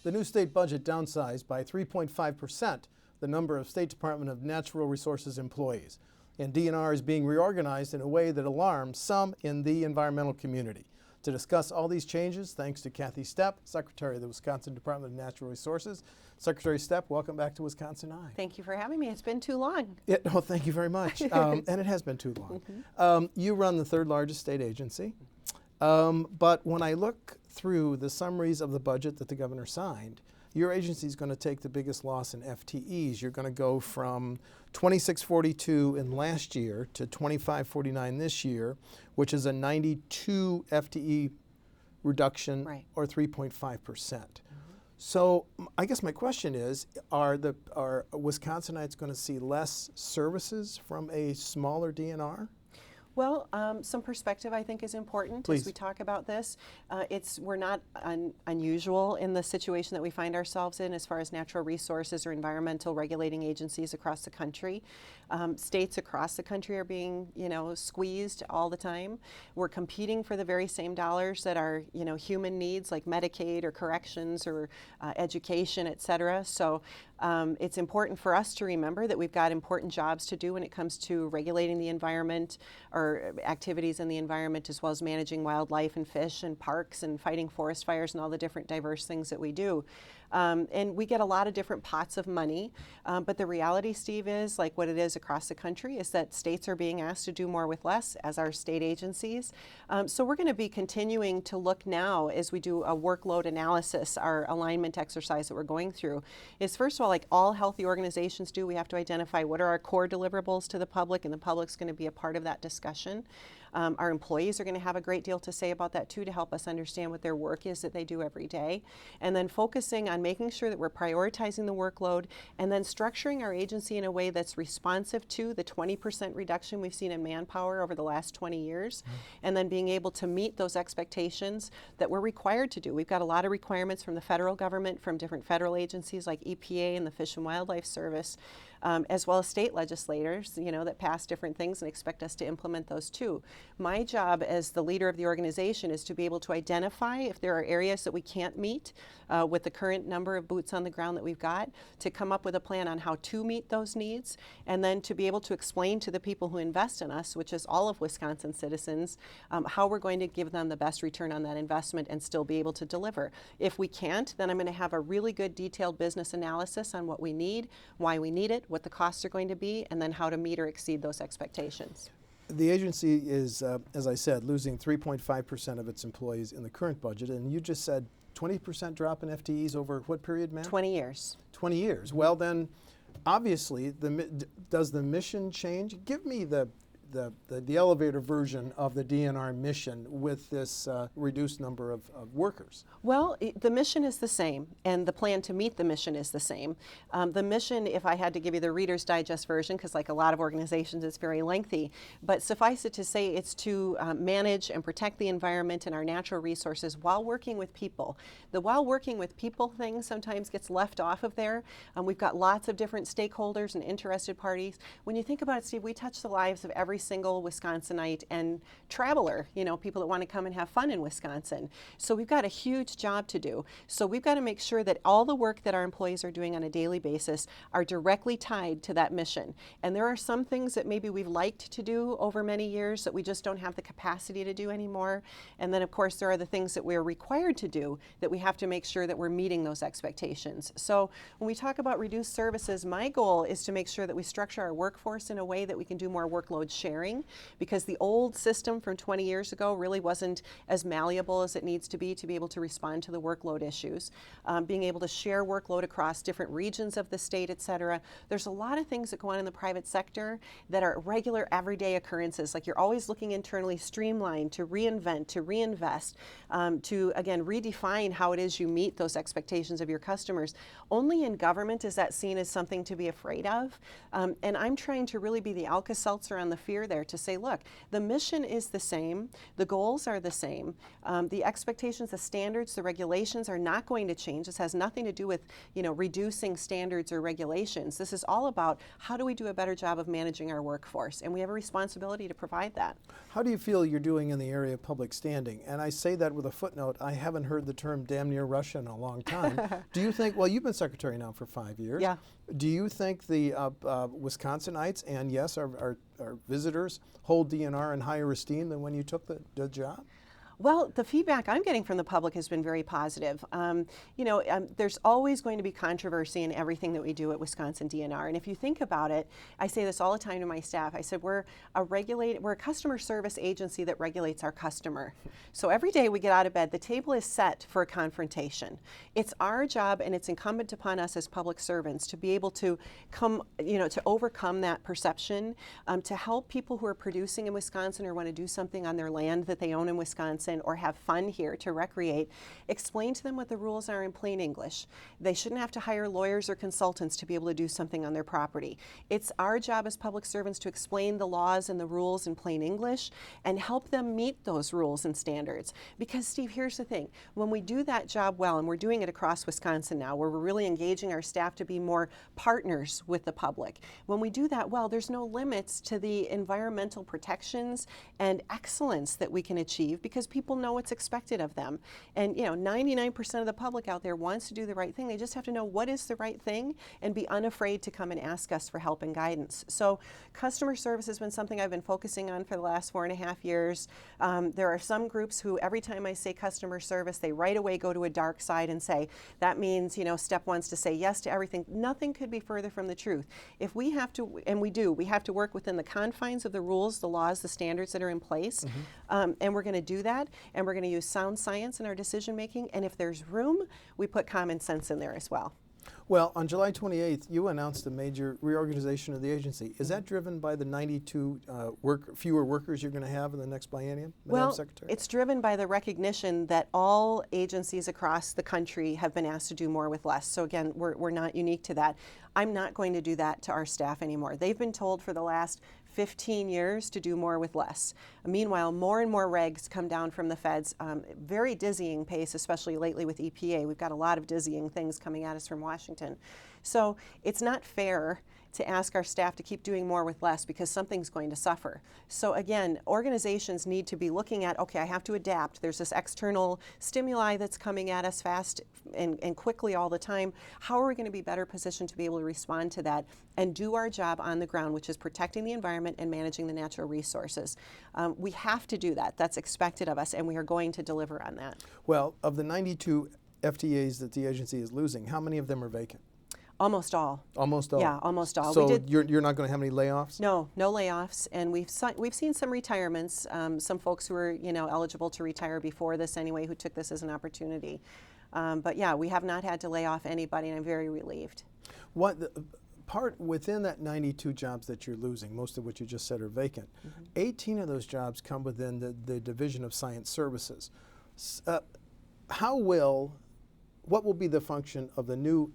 The new state budget downsized by 3.5% the number of State Department of Natural Resources employees. And DNR is being reorganized in a way that alarms some in the environmental community. To discuss all these changes, thanks to Cathy Stepp, Secretary of the Wisconsin Department of Natural Resources. Secretary Stepp, welcome back to Wisconsin Eye. Thank you for having me. It's been too long. No, thank you very much. And it has been too long. You run the third largest state agency. But when I look through the summaries of the budget that the governor signed, your agency is going to take the biggest loss in FTEs. You're going to go from 2642 in last year to 2549 this year, which is a 92 FTE reduction, right, or 3.5%. So I guess my question is, are Wisconsinites going to see less services from a smaller DNR? Well, some perspective I think is important. Please. As we talk about this. We're not unusual in the situation that we find ourselves in as far as natural resources or environmental regulating agencies across the country. States across the country are being, squeezed all the time. We're competing for the very same dollars that our, human needs like Medicaid or corrections or education, et cetera. So it's important for us to remember that we've got important jobs to do when it comes to regulating the environment or activities in the environment, as well as managing wildlife and fish and parks and fighting forest fires and all the different diverse things that we do. And we get a lot of different pots of money, but the reality, Steve, is like what it is across the country is that states are being asked to do more with less, as are state agencies. So we're going to be continuing to look now as we do a workload analysis, our alignment exercise that we're going through, is first of all, like all healthy organizations do, we have to identify what are our core deliverables to the public, and the public's going to be a part of that discussion. Our employees are going to have a great deal to say about that too, to help us understand what their work is that they do every day. And then focusing on making sure that we're prioritizing the workload and then structuring our agency in a way that's responsive to the 20% reduction we've seen in manpower over the last 20 years. And then being able to meet those expectations that we're required to do. We've got a lot of requirements from the federal government, from different federal agencies like EPA and the Fish and Wildlife Service, as well as state legislators, that pass different things and expect us to implement those too. My job as the leader of the organization is to be able to identify if there are areas that we can't meet with the current number of boots on the ground that we've got, to come up with a plan on how to meet those needs, and then to be able to explain to the people who invest in us, which is all of Wisconsin citizens, how we're going to give them the best return on that investment and still be able to deliver. If we can't, then I'm going to have a really good detailed business analysis on what we need, why we need it, what the costs are going to be, and then how to meet or exceed those expectations. The agency is, as I said, losing 3.5% of its employees in the current budget, and you just said 20% drop in FTEs over what period, ma'am? 20 years. 20 years. Well, then, obviously, does the mission change? Give me the elevator version of the DNR mission with this reduced number of workers. Well, the mission is the same, and the plan to meet the mission is the same. The mission, if I had to give you the Reader's Digest version, because like a lot of organizations, it's very lengthy, but suffice it to say it's to manage and protect the environment and our natural resources while working with people. The while working with people thing sometimes gets left off of there. We've got lots of different stakeholders and interested parties. When you think about it, Steve, we touch the lives of every single Wisconsinite and traveler, people that want to come and have fun in Wisconsin. So we've got a huge job to do. So we've got to make sure that all the work that our employees are doing on a daily basis are directly tied to that mission. And there are some things that maybe we've liked to do over many years that we just don't have the capacity to do anymore. And then of course there are the things that we're required to do that we have to make sure that we're meeting those expectations. So when we talk about reduced services, my goal is to make sure that we structure our workforce in a way that we can do more workload sharing, because the old system from 20 years ago really wasn't as malleable as it needs to be able to respond to the workload issues. Being able to share workload across different regions of the state, et cetera. There's a lot of things that go on in the private sector that are regular, everyday occurrences. Like you're always looking internally, streamline, to reinvent, to reinvest, to again redefine how it is you meet those expectations of your customers. Only in government is that seen as something to be afraid of. And I'm trying to really be the Alka-Seltzer on the fear steer there to say, look, the mission is the same, the goals are the same, the expectations, the standards, the regulations are not going to change. This has nothing to do with, reducing standards or regulations. This is all about how do we do a better job of managing our workforce, and we have a responsibility to provide that. How do you feel you're doing in the area of public standing? And I say that with a footnote. I haven't heard the term damn near Russia in a long time. Do you think, well, you've been secretary now for 5 years. Yeah. Do you think the Wisconsinites and, yes, our visitors hold DNR in higher esteem than when you took the job? Well, the feedback I'm getting from the public has been very positive. There's always going to be controversy in everything that we do at Wisconsin DNR. And if you think about it, I say this all the time to my staff. I said, we're a customer service agency that regulates our customer. So every day we get out of bed, the table is set for a confrontation. It's our job, and it's incumbent upon us as public servants to be able to to overcome that perception, to help people who are producing in Wisconsin or want to do something on their land that they own in Wisconsin, or have fun here to recreate, explain to them what the rules are in plain English. They shouldn't have to hire lawyers or consultants to be able to do something on their property. It's our job as public servants to explain the laws and the rules in plain English and help them meet those rules and standards. Because, Steve, here's the thing. When we do that job well, and we're doing it across Wisconsin now, where we're really engaging our staff to be more partners with the public, when we do that well, there's no limits to the environmental protections and excellence that we can achieve, because people know what's expected of them. And 99% of the public out there wants to do the right thing. They just have to know what is the right thing and be unafraid to come and ask us for help and guidance. So customer service has been something I've been focusing on for the last 4.5 years. There are some groups who every time I say customer service, they right away go to a dark side and say, that means, Stepp wants to say yes to everything. Nothing could be further from the truth. If we have to, and we do, we have to work within the confines of the rules, the laws, the standards that are in place, and we're going to do that. And we're going to use sound science in our decision making. And if there's room, we put common sense in there as well. Well, on July 28th, you announced a major reorganization of the agency. Is that driven by the 92 fewer workers you're going to have in the next biennium, Madam Secretary? It's driven by the recognition that all agencies across the country have been asked to do more with less. So again, we're not unique to that. I'm not going to do that to our staff anymore. They've been told for the last 15 years to do more with less. Meanwhile, more and more regs come down from the feds, very dizzying pace, especially lately with EPA. We've got a lot of dizzying things coming at us from Washington. So it's not fair to ask our staff to keep doing more with less, because something's going to suffer. So again, organizations need to be looking at, okay, I have to adapt. There's this external stimuli that's coming at us fast and quickly all the time. How are we going to be better positioned to be able to respond to that and do our job on the ground, which is protecting the environment and managing the natural resources? We have to do that. That's expected of us, and we are going to deliver on that. Well, of the 92 FTAs that the agency is losing, how many of them are vacant? Almost all. Almost all? Yeah, almost all. So you're not going to have any layoffs? No layoffs, and we've seen some retirements, some folks who were eligible to retire before this anyway, who took this as an opportunity. But yeah, we have not had to lay off anybody, and I'm very relieved. Part within that 92 jobs that you're losing, most of which you just said are vacant, 18 of those jobs come within the Division of Science Services. What will be the function of the new,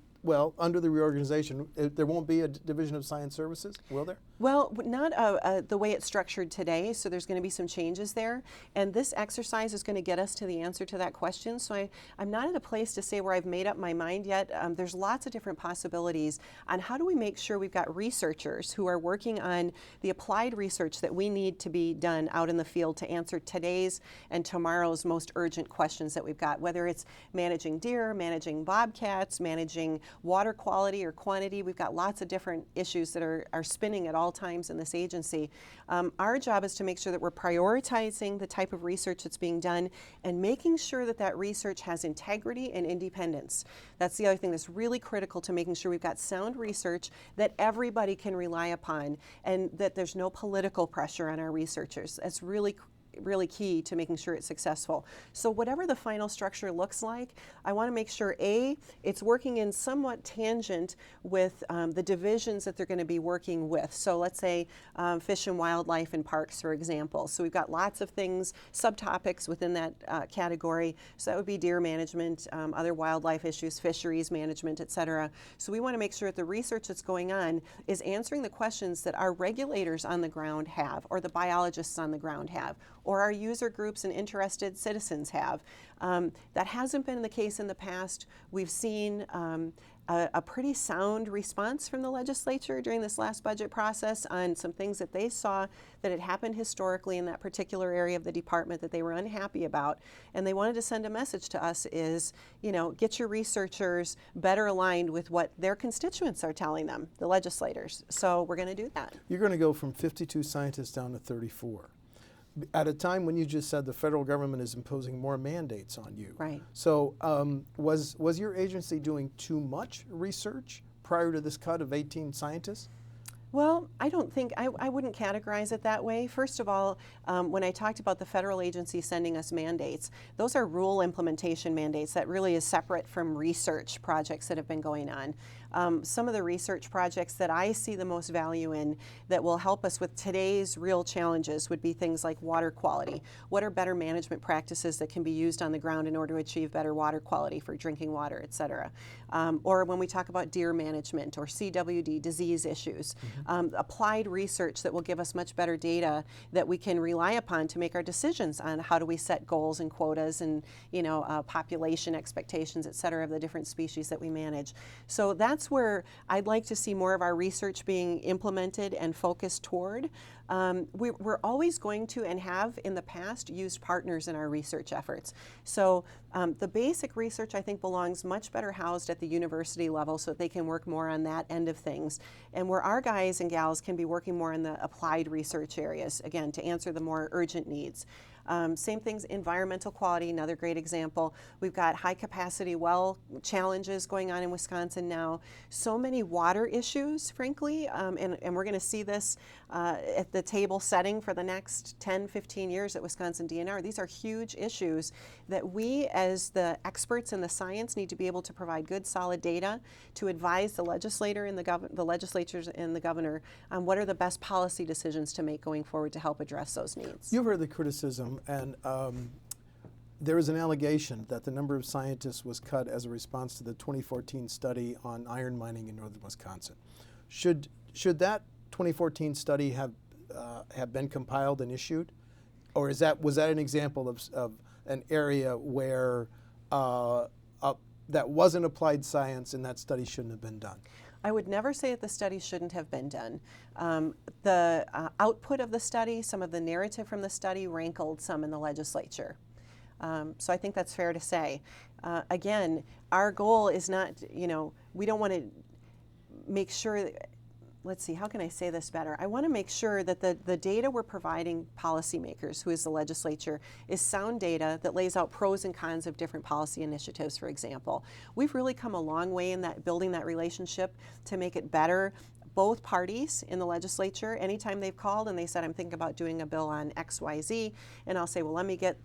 under the reorganization, there won't be a Division of Science Services, will there? Well, not the way it's structured today, so there's going to be some changes there. And this exercise is going to get us to the answer to that question. So I'm not at a place to say where I've made up my mind yet. There's lots of different possibilities on how do we make sure we've got researchers who are working on the applied research that we need to be done out in the field to answer today's and tomorrow's most urgent questions that we've got, whether it's managing deer, managing bobcats, managing water quality or quantity. We've got lots of different issues that are spinning at all times in this agency. Our job is to make sure that we're prioritizing the type of research that's being done and making sure that that research has integrity and independence. That's the other thing that's really critical to making sure we've got sound research that everybody can rely upon and that there's no political pressure on our researchers. That's really really key to making sure it's successful. So whatever the final structure looks like, I want to make sure, A, it's working in somewhat tangent with the divisions that they're going to be working with. So let's say fish and wildlife and parks, for example. So we've got lots of things, subtopics within that category. So that would be deer management, other wildlife issues, fisheries management, et cetera. So we want to make sure that the research that's going on is answering the questions that our regulators on the ground have, or the biologists on the ground have, or our user groups and interested citizens have. That hasn't been the case in the past. We've seen a pretty sound response from the legislature during this last budget process on some things that they saw that had happened historically in that particular area of the department that they were unhappy about. And they wanted to send a message to us is, get your researchers better aligned with what their constituents are telling them, the legislators. So we're going to do that. You're going to go from 52 scientists down to 34. At a time when you just said the federal government is imposing more mandates on you. Right. So was your agency doing too much research prior to this cut of 18 scientists? Well, I don't think, I wouldn't categorize it that way. First of all, when I talked about the federal agency sending us mandates, those are rule implementation mandates. That really is separate from research projects that have been going on. Some of the research projects that I see the most value in that will help us with today's real challenges would be things like water quality. What are better management practices that can be used on the ground in order to achieve better water quality for drinking water, et cetera? Or when we talk about deer management or CWD, disease issues, applied research that will give us much better data that we can rely upon to make our decisions on how do we set goals and quotas and population expectations, et cetera, of the different species that we manage. So that's where I'd like to see more of our research being implemented and focused toward. We're always going to and have in the past used partners in our research efforts. So the basic research I think belongs much better housed at the university level so that they can work more on that end of things. And where our guys and gals can be working more in the applied research areas, again, to answer the more urgent needs. Same things, environmental quality, another great example. We've got high capacity well challenges going on in Wisconsin now. So many water issues, frankly, and we're going to see this at the table setting for the next 10, 15 years at Wisconsin DNR. These are huge issues that we as the experts in the science need to be able to provide good solid data to advise the legislator and the legislatures and the governor on what are the best policy decisions to make going forward to help address those needs. You've heard the criticism, and there is an allegation that the number of scientists was cut as a response to the 2014 study on iron mining in northern Wisconsin. Should that 2014 study have been compiled and issued, or was that an example of an area where that wasn't applied science and that study shouldn't have been done? I would never say that the study shouldn't have been done. The output of the study, some of the narrative from the study rankled some in the legislature. So I think that's fair to say. Again, our goal is not, we don't want to make sure, let's see, how can I say this better? I want to make sure that the data we're providing policymakers, who is the legislature, is sound data that lays out pros and cons of different policy initiatives, for example. We've really come a long way in that building that relationship to make it better. Both parties in the legislature, anytime they've called and they said, I'm thinking about doing a bill on X, Y, Z, and I'll say, well, let me get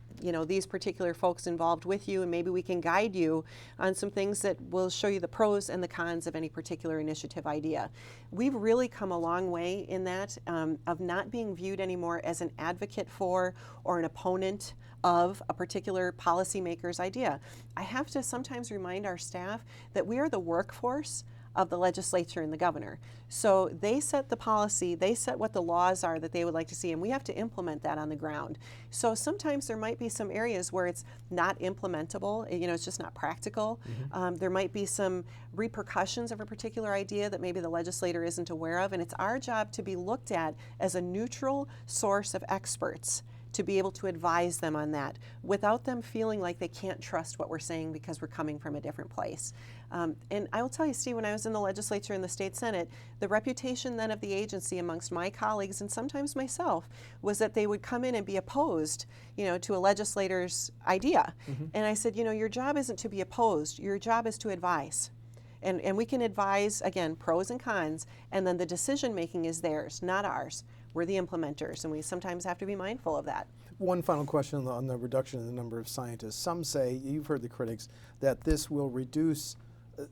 these particular folks involved with you, and maybe we can guide you on some things that will show you the pros and the cons of any particular initiative idea. We've really come a long way in that of not being viewed anymore as an advocate for or an opponent of a particular policymaker's idea. I have to sometimes remind our staff that we are the workforce of the legislature and the governor. So they set the policy, they set what the laws are that they would like to see, and we have to implement that on the ground. So sometimes there might be some areas where it's not implementable, it's just not practical. Mm-hmm. There might be some repercussions of a particular idea that maybe the legislator isn't aware of, and it's our job to be looked at as a neutral source of experts to be able to advise them on that without them feeling like they can't trust what we're saying because we're coming from a different place. And I will tell you, Steve, when I was in the legislature and the state senate, the reputation then of the agency amongst my colleagues and sometimes myself was that they would come in and be opposed, to a legislator's idea. Mm-hmm. And I said, your job isn't to be opposed, your job is to advise. And we can advise, again, pros and cons, and then the decision making is theirs, not ours. We're the implementers, and we sometimes have to be mindful of that. One final question on the reduction in the number of scientists. Some say, you've heard the critics, that this will reduce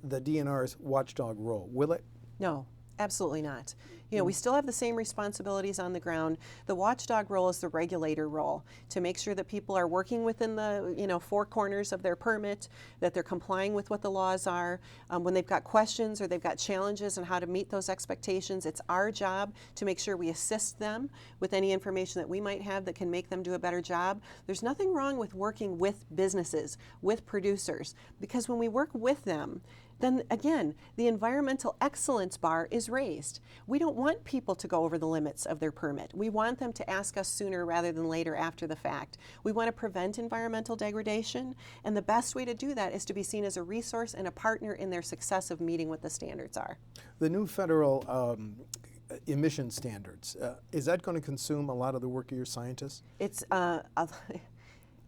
the DNR's watchdog role. Will it? No, absolutely not. You know, we still have the same responsibilities on the ground. The watchdog role is the regulator role, to make sure that people are working within the, you know, four corners of their permit, that they're complying with what the laws are. When they've got questions or they've got challenges on how to meet those expectations, it's our job to make sure we assist them with any information that we might have that can make them do a better job. There's nothing wrong with working with businesses, with producers, because when we work with them, then again, the environmental excellence bar is raised. We don't want people to go over the limits of their permit. We want them to ask us sooner rather than later after the fact. We want to prevent environmental degradation, and the best way to do that is to be seen as a resource and a partner in their success of meeting what the standards are. The new federal emission standards, is that going to consume a lot of the work of your scientists? It's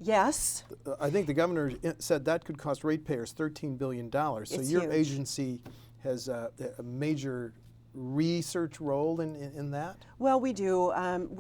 yes. I think the governor said that could cost ratepayers $13 billion. So It's your huge. agency has a major research role in that? Well, we do.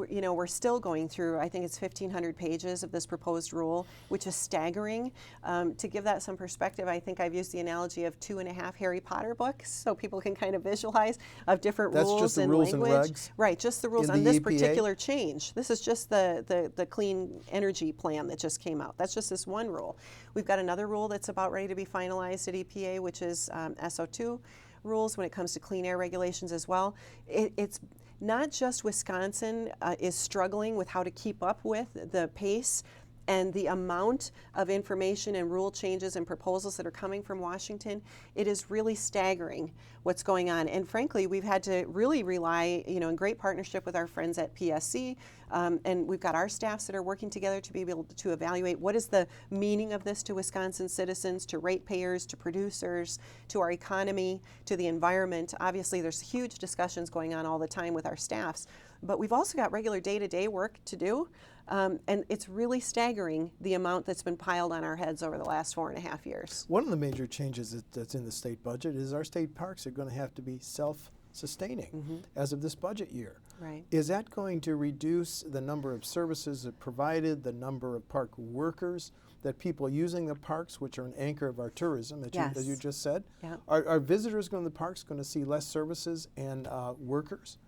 You know, we're still going through, I think it's 1,500 pages of this proposed rule, which is staggering. To give that some perspective, I think I've used the analogy of 2.5 Harry Potter books, so people can kind of visualize of different That's rules just the and rules language. and regs? Right, just the rules In on the this EPA? particular change. This is just the clean energy plan that just came out. That's just this one rule. We've got another rule that's about ready to be finalized at EPA, which is SO2 rules when it comes to clean air regulations as well. It's not just Wisconsin is struggling with how to keep up with the pace and the amount of information and rule changes and proposals that are coming from Washington. It is really staggering what's going on. And frankly, we've had to really rely, you know, in great partnership with our friends at PSC, and we've got our staffs that are working together to be able to evaluate what is the meaning of this to Wisconsin citizens, to ratepayers, to producers, to our economy, to the environment. Obviously, there's huge discussions going on all the time with our staffs, but we've also got regular day-to-day work to do. And it's really staggering the amount that's been piled on our heads over the last 4.5 years. One of the major changes that's in the state budget is our state parks are going to have to be self-sustaining as of this budget year. Right. Is that going to reduce the number of services that provided, the number of park workers, that people using the parks, which are an anchor of our tourism, as you just said? Yeah. Are visitors going to the parks going to see less services and workers?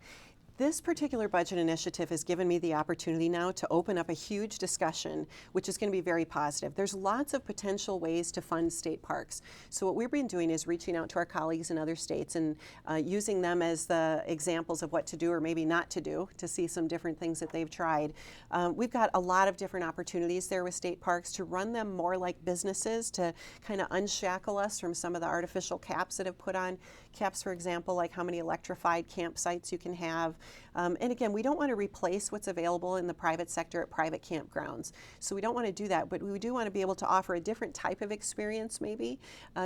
This particular budget initiative has given me the opportunity now to open up a huge discussion, which is going to be very positive. There's lots of potential ways to fund state parks. So what we've been doing is reaching out to our colleagues in other states and using them as the examples of what to do or maybe not to do to see some different things that they've tried. We've got a lot of different opportunities there with state parks to run them more like businesses, to kind of unshackle us from some of the artificial caps that have put on. Caps, for example, like how many electrified campsites you can have. And again, we don't want to replace what's available in the private sector at private campgrounds. So we don't want to do that, but we do want to be able to offer a different type of experience maybe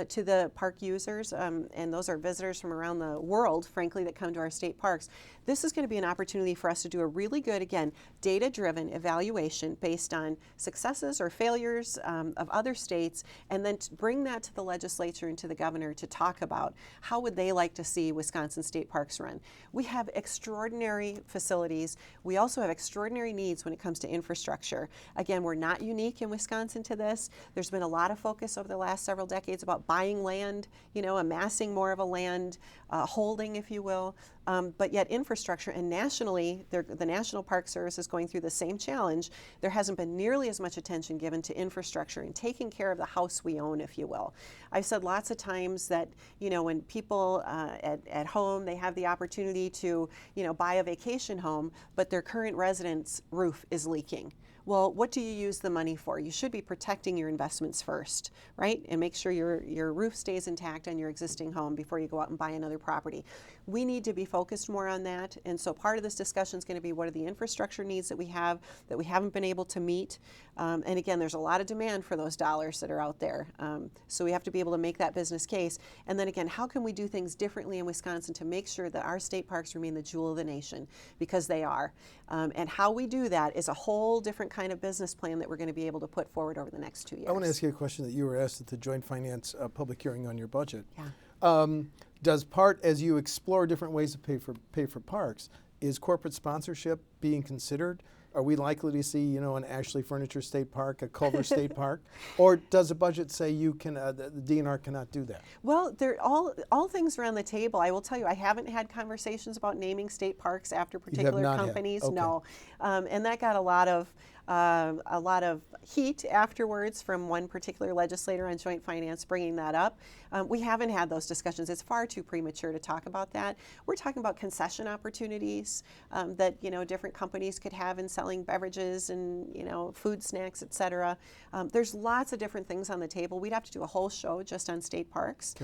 to the park users, and those are visitors from around the world, frankly, that come to our state parks. This is going to be an opportunity for us to do a really good, again, data-driven evaluation based on successes or failures of other states, and then to bring that to the legislature and to the governor to talk about how would they like to see Wisconsin state parks run. We have extraordinary facilities. We also have extraordinary needs when it comes to infrastructure. Again, we're not unique in Wisconsin to this. There's been a lot of focus over the last several decades about buying land, you know, amassing more of a land holding, if you will. But yet infrastructure, and nationally, the National Park Service is going through the same challenge. There hasn't been nearly as much attention given to infrastructure and taking care of the house we own, if you will. I've said lots of times that, you know, when people at home, they have the opportunity to, you know, buy a vacation home, but their current residence roof is leaking. Well, what do you use the money for? You should be protecting your investments first, right? And make sure your roof stays intact on your existing home before you go out and buy another property. We need to be focused more on that. And so part of this discussion is going to be what are the infrastructure needs that we have that we haven't been able to meet. And again, there's a lot of demand for those dollars that are out there. So we have to be able to make that business case. And then again, how can we do things differently in Wisconsin to make sure that our state parks remain the jewel of the nation? Because they are. And how we do that is a whole different kind of business plan that we're going to be able to put forward over the next 2 years. I want to ask you a question that you were asked at the Joint Finance public hearing on your budget. Yeah. Does part, as you explore different ways to pay for parks, is corporate sponsorship being considered? Are we likely to see, you know, an Ashley Furniture State Park, a Culver State Park? Or does the budget say you can, the DNR cannot do that? Well, they're all things are on the table. I will tell you, I haven't had conversations about naming state parks after particular companies. Okay. No, and that got a lot of heat afterwards from one particular legislator on joint finance bringing that up. We haven't had those discussions. It's far too premature to talk about that. We're talking about concession opportunities that, you know, different companies could have in selling beverages and, you know, food, snacks, et cetera. There's lots of different things on the table. We'd have to do a whole show just on state parks,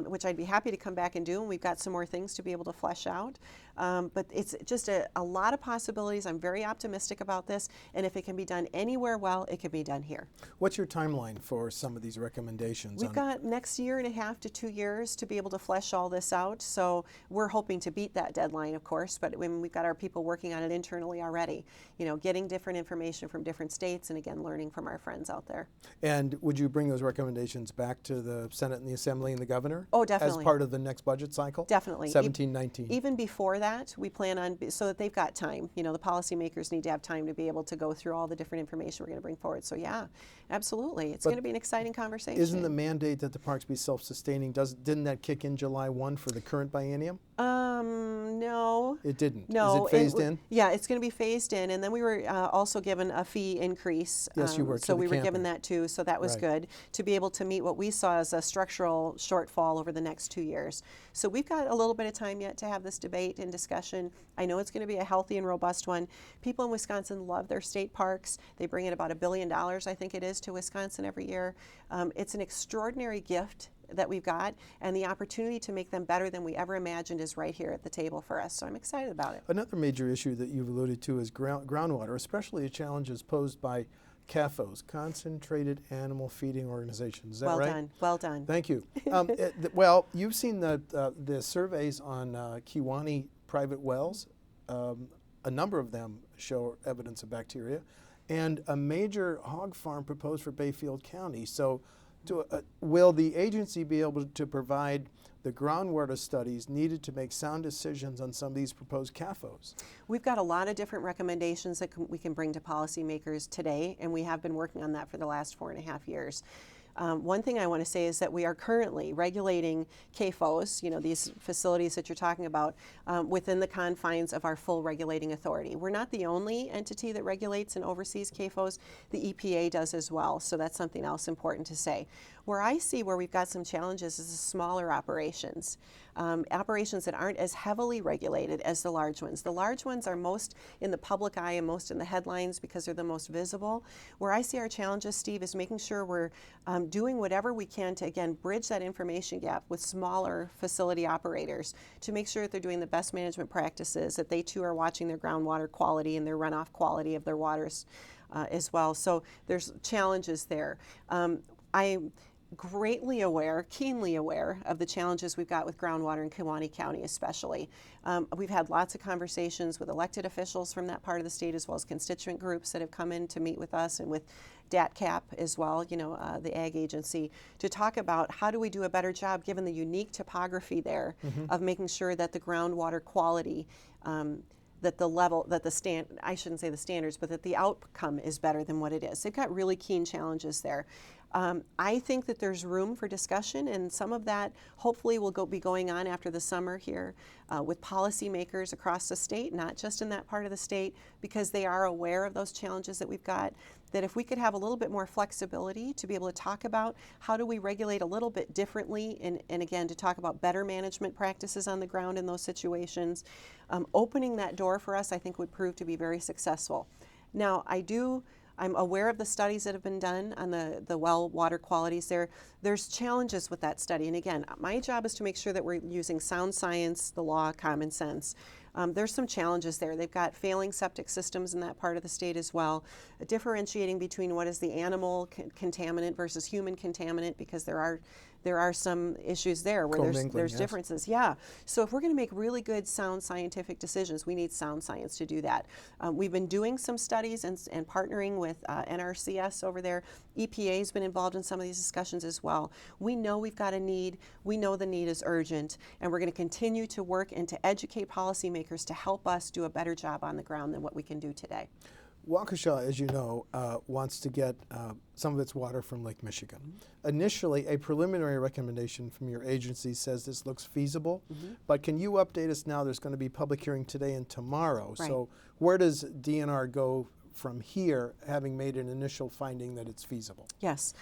which I'd be happy to come back and do, and we've got some more things to be able to flesh out. But it's just a lot of possibilities. I'm very optimistic about this, and if it can be done anywhere well, it can be done here. What's your timeline for some of these recommendations? We've got next year and a half to 2 years to be able to flesh all this out. So we're hoping to beat that deadline, of course, but when we've got our people working on it internally already, you know, getting different information from different states and again, learning from our friends out there. And would you bring those recommendations back to the Senate and the Assembly and the Governor? Oh, definitely. As part of the next budget cycle? Definitely. 17-19. Even before that, we plan on, so that they've got time. You know, the policymakers need to have time to be able to go through all the different information we're going to bring forward. So yeah, absolutely. It's going to be an exciting conversation. Isn't the mandate that the parks be self-sustaining, didn't that kick in July 1 for the current biennium? No. It didn't? No. Is it phased in? Yeah, it's going to be phased in. And then we were also given a fee increase. Yes, you were. So we were given that too. So that was good to be able to meet what we saw as a structural shortfall over the next 2 years. So we've got a little bit of time yet to have this debate and discussion. I know it's going to be a healthy and robust one. People in Wisconsin love their state parks. They bring in about $1 billion, I think it is, to Wisconsin every year. It's an extraordinary gift that we've got, and the opportunity to make them better than we ever imagined is right here at the table for us. So I'm excited about it. Another major issue that you've alluded to is groundwater, especially the challenges posed by CAFOs, Concentrated Animal Feeding Organizations. Is that right? Well done. Well done. Thank you. Well, you've seen the surveys on Kewanee private wells. A number of them show evidence of bacteria, and a major hog farm proposed for Bayfield County. So will the agency be able to provide the groundwater studies needed to make sound decisions on some of these proposed CAFOs? We've got a lot of different recommendations that we can bring to policymakers today, and we have been working on that for the last 4.5 years. One thing I want to say is that we are currently regulating CAFOs, you know, these facilities that you're talking about, within the confines of our full regulating authority. We're not the only entity that regulates and oversees CAFOs. The EPA does as well, so that's something else important to say. Where we've got some challenges is the smaller operations. Operations that aren't as heavily regulated as the large ones. The large ones are most in the public eye and most in the headlines because they're the most visible. Where I see our challenges, Steve, is making sure we're doing whatever we can to, again, bridge that information gap with smaller facility operators to make sure that they're doing the best management practices, that they too are watching their groundwater quality and their runoff quality of their waters as well. So there's challenges there. I'm greatly aware, keenly aware of the challenges we've got with groundwater in Kewanee County especially. We've had lots of conversations with elected officials from that part of the state as well as constituent groups that have come in to meet with us and with DATCAP as well, you know, the ag agency, to talk about how do we do a better job given the unique topography there of making sure that the groundwater quality that the level, that the I shouldn't say the standards, but that the outcome is better than what it is. They've got really keen challenges there. I think that there's room for discussion, and some of that hopefully will be going on after the summer here with policymakers across the state, not just in that part of the state, because they are aware of those challenges that we've got, that if we could have a little bit more flexibility to be able to talk about how do we regulate a little bit differently, and again, to talk about better management practices on the ground in those situations, opening that door for us, I think, would prove to be very successful. Now, I'm aware of the studies that have been done on the well water qualities there. There's challenges with that study. And again, my job is to make sure that we're using sound science, the law, common sense. There's some challenges there. They've got failing septic systems in that part of the state as well, differentiating between what is the animal contaminant versus human contaminant, because there are some issues there where there's yes. differences. Yeah. So if we're going to make really good, sound scientific decisions, we need sound science to do that. We've been doing some studies and partnering with NRCS over there. EPA has been involved in some of these discussions as well. We know we've got a need. We know the need is urgent, and we're going to continue to work and to educate policymakers to help us do a better job on the ground than what we can do today. Waukesha, as you know, wants to get some of its water from Lake Michigan. Initially, a preliminary recommendation from your agency says this looks feasible, but can you update us now? There's going to be public hearing today and tomorrow. Right. So where does DNR go from here, having made an initial finding that it's feasible? Yes.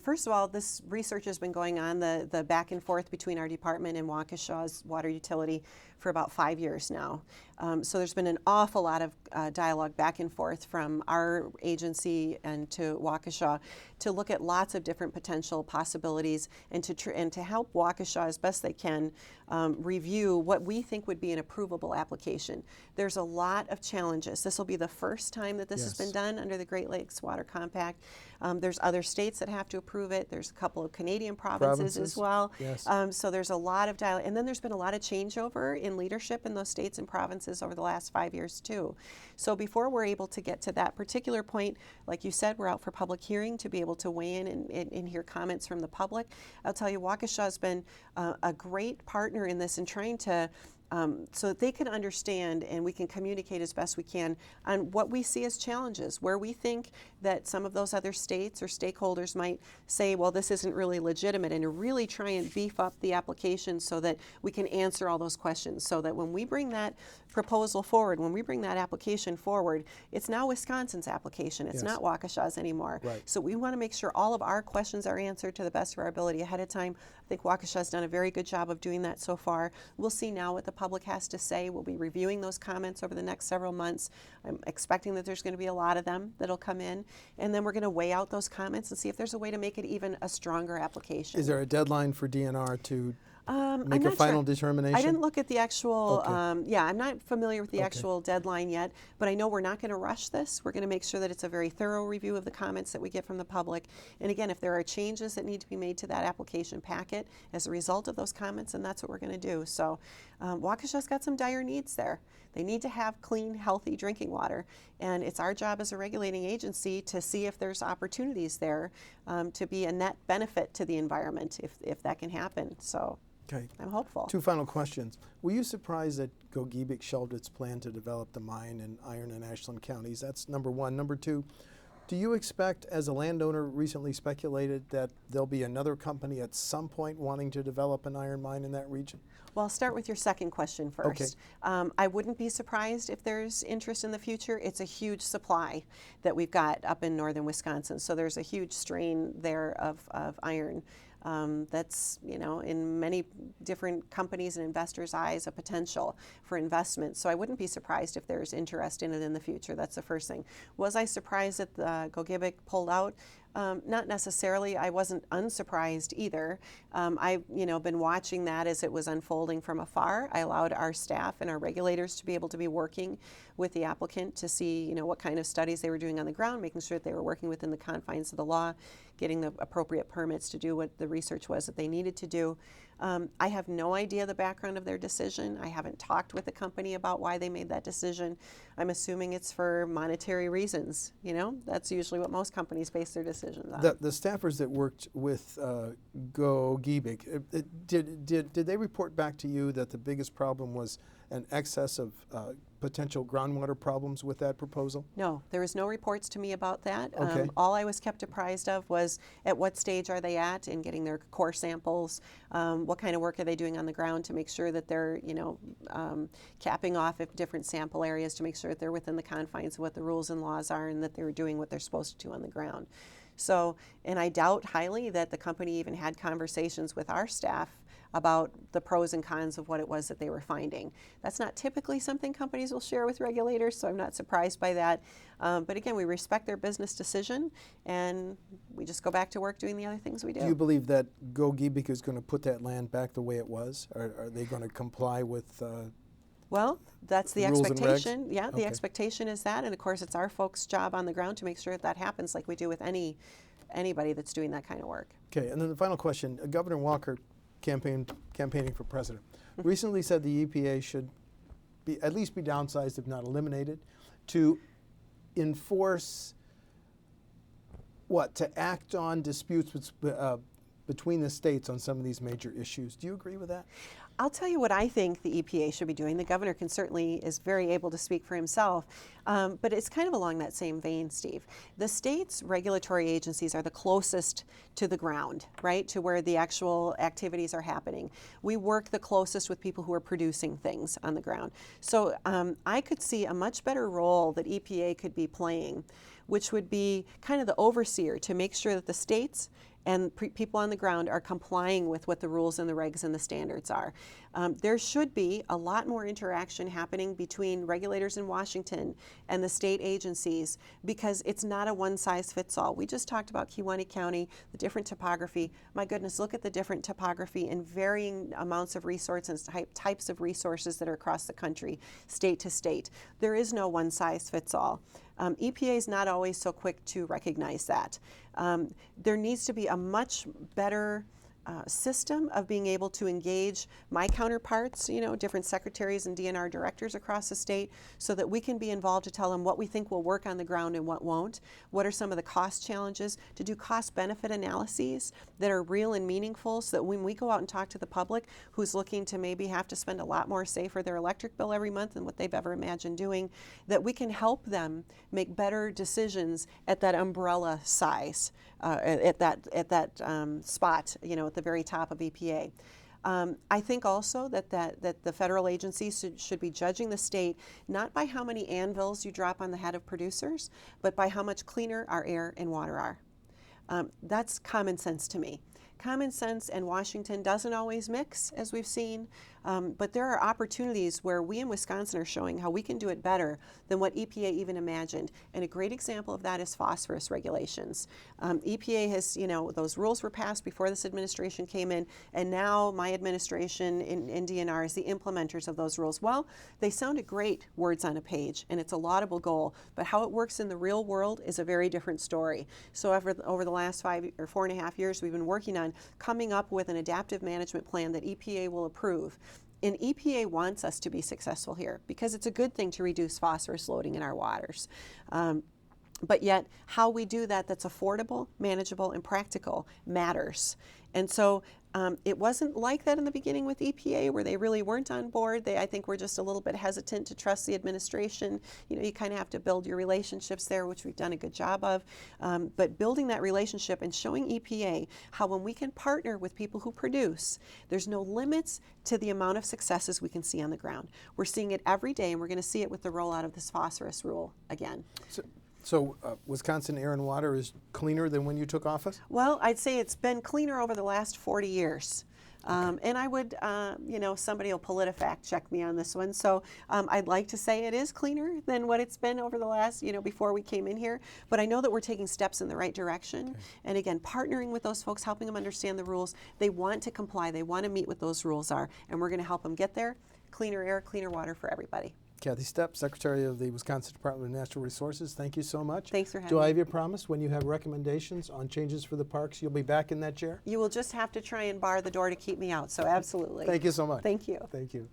First of all, this research has been going on, the back and forth between our department and Waukesha's water utility for about 5 years now. So there's been an awful lot of dialogue back and forth from our agency and to Waukesha to look at lots of different potential possibilities and to help Waukesha as best they can review what we think would be an approvable application. There's a lot of challenges. This will be the first time that this has been done under the Great Lakes Water Compact. There's other states that have to approve it. There's a couple of Canadian provinces as well. Yes. So there's a lot of dialogue. And then there's been a lot of changeover in leadership in those states and provinces over the last 5 years too. So before we're able to get to that particular point, like you said, we're out for public hearing to be able to weigh in and hear comments from the public. I'll tell you, Waukesha has been a great partner in this in trying to so that they can understand and we can communicate as best we can on what we see as challenges, where we think that some of those other states or stakeholders might say, well, this isn't really legitimate, and to really try and beef up the application so that we can answer all those questions, so that when we bring that proposal forward, when we bring that application forward, it's now Wisconsin's application. It's not Waukesha's anymore. Right. So we want to make sure all of our questions are answered to the best of our ability ahead of time. I think Waukesha's done a very good job of doing that so far. We'll see now what the public has to say. We'll be reviewing those comments over the next several months. I'm expecting that there's going to be a lot of them that'll come in, and then we're going to weigh out those comments and see if there's a way to make it even a stronger application. Is there a deadline for DNR to make I'm a not final sure. determination? I didn't look at the actual, Okay. I'm not familiar with the actual deadline yet, but I know we're not going to rush this. We're going to make sure that it's a very thorough review of the comments that we get from the public. And again, if there are changes that need to be made to that application packet as a result of those comments, then that's what we're going to do. So Waukesha's got some dire needs there. They need to have clean, healthy drinking water. And it's our job as a regulating agency to see if there's opportunities there to be a net benefit to the environment if that can happen. So. Okay. I'm hopeful. Two final questions. Were you surprised that Gogebic shelved its plan to develop the mine in Iron and Ashland counties? That's number one. Number two, do you expect, as a landowner recently speculated, that there'll be another company at some point wanting to develop an iron mine in that region? Well, I'll start with your second question first. Okay. I wouldn't be surprised if there's interest in the future. It's a huge supply that we've got up in northern Wisconsin, so there's a huge strain there of iron. That's, in many different companies and investors' eyes, a potential for investment. So I wouldn't be surprised if there's interest in it in the future. That's the first thing. Was I surprised that the Gogebic pulled out? Not necessarily. I wasn't unsurprised either. I've been watching that as it was unfolding from afar. I allowed our staff and our regulators to be able to be working with the applicant to see what kind of studies they were doing on the ground, making sure that they were working within the confines of the law, getting the appropriate permits to do what the research was that they needed to do. I have no idea the background of their decision. I haven't talked with the company about why they made that decision. I'm assuming it's for monetary reasons. That's usually what most companies base their decisions on. The staffers that worked with Gogebic, did they report back to you that the biggest problem was an excess of potential groundwater problems with that proposal? No, there was no reports to me about that. Okay. All I was kept apprised of was at what stage are they at in getting their core samples, what kind of work are they doing on the ground to make sure that they're capping off at different sample areas to make sure that they're within the confines of what the rules and laws are and that they're doing what they're supposed to do on the ground. So, and I doubt highly that the company even had conversations with our staff about the pros and cons of what it was that they were finding. That's not typically something companies will share with regulators, so I'm not surprised by that. But again, we respect their business decision, and we just go back to work doing the other things we do. Do you believe that Gogebic is going to put that land back the way it was? Or are they going to comply with Well, that's the rules and regs? expectation. Yeah, Okay. the expectation is that, and of course it's our folks' job on the ground to make sure that happens like we do with anybody that's doing that kind of work. Okay, and then the final question. Governor Walker, campaigning for president, recently said the EPA should at least be downsized, if not eliminated, to enforce to act on disputes between the states on some of these major issues. Do you agree with that? I'll tell you what I think the EPA should be doing. The governor is very able to speak for himself, but it's kind of along that same vein, Steve. The state's regulatory agencies are the closest to the ground, right, to where the actual activities are happening. We work the closest with people who are producing things on the ground. So I could see a much better role that EPA could be playing, which would be kind of the overseer to make sure that the states and people on the ground are complying with what the rules and the regs and the standards are. There should be a lot more interaction happening between regulators in Washington and the state agencies, because it's not a one-size-fits-all. We just talked about Kewaunee County, the different topography. My goodness, look at the different topography and varying amounts of resources and types of resources that are across the country, state to state. There is no one-size-fits-all. EPA is not always so quick to recognize that. There needs to be a much better system of being able to engage my counterparts, different secretaries and DNR directors across the state, so that we can be involved to tell them what we think will work on the ground and what won't. What are some of the cost challenges? To do cost-benefit analyses that are real and meaningful, so that when we go out and talk to the public who's looking to maybe have to spend a lot more, say, for their electric bill every month than what they've ever imagined doing, that we can help them make better decisions at that umbrella size, at that spot, at the very top of EPA. I think also that the federal agencies should be judging the state not by how many anvils you drop on the head of producers, but by how much cleaner our air and water are. That's common sense to me. Common sense and Washington doesn't always mix, as we've seen, but there are opportunities where we in Wisconsin are showing how we can do it better than what EPA even imagined. And a great example of that is phosphorus regulations. EPA has, those rules were passed before this administration came in, and now my administration in DNR is the implementers of those rules. Well, they sounded great words on a page, and it's a laudable goal, but how it works in the real world is a very different story. So over the last 4.5 years, we've been working on coming up with an adaptive management plan that EPA will approve. And EPA wants us to be successful here because it's a good thing to reduce phosphorus loading in our waters. But yet, how we do that that's affordable, manageable, and practical matters. And so it wasn't like that in the beginning with EPA, where they really weren't on board. I think were just a little bit hesitant to trust the administration. You kind of have to build your relationships there, which we've done a good job of. But building that relationship and showing EPA how when we can partner with people who produce, there's no limits to the amount of successes we can see on the ground. We're seeing it every day, and we're going to see it with the rollout of this phosphorus rule again. So Wisconsin air and water is cleaner than when you took office? Well, I'd say it's been cleaner over the last 40 years. And I would, somebody will PolitiFact check me on this one. So I'd like to say it is cleaner than what it's been over the last, before we came in here. But I know that we're taking steps in the right direction. Okay. And again, partnering with those folks, helping them understand the rules. They want to comply. They want to meet what those rules are. And we're going to help them get there. Cleaner air, cleaner water for everybody. Cathy Stepp, Secretary of the Wisconsin Department of Natural Resources, thank you so much. Thanks for having me. Do I have your promise when you have recommendations on changes for the parks, you'll be back in that chair? You will just have to try and bar the door to keep me out, so absolutely. Thank you so much. Thank you. Thank you.